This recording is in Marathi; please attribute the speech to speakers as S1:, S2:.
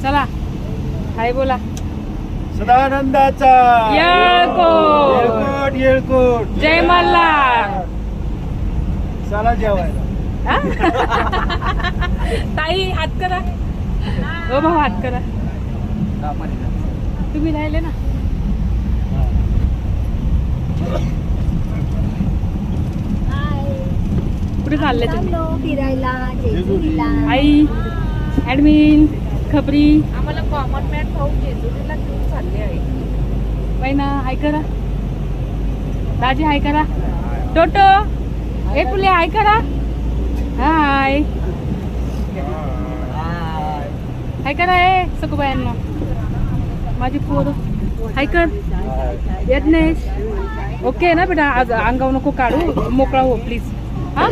S1: चला हाय बोला.
S2: सदानंदाचा
S1: येळकोट.
S2: येळकोट.
S1: जय मल्हार.
S2: चला जेवायला.
S1: ताई हात करा. हो भाऊ हात करा. तुम्ही राहिले ना. कुठे चालले तुम्ही?
S3: फिरायला जेजुरीला.
S1: आई ऍडमिन खबरी
S3: आम्हाला कॉमन मॅन भाऊ जेजुरीला घेऊन चालले आहे.
S1: महिना हाय करा. दाजी हाय करा. टोटो ए पुले हाय करा. हाय हाय करा. ए सकुबायांना माझी पोर हाय कर. यज्ञेश ओके ना बेटा. आज अंगावर नको काढू. मोकळा हो प्लीज. हा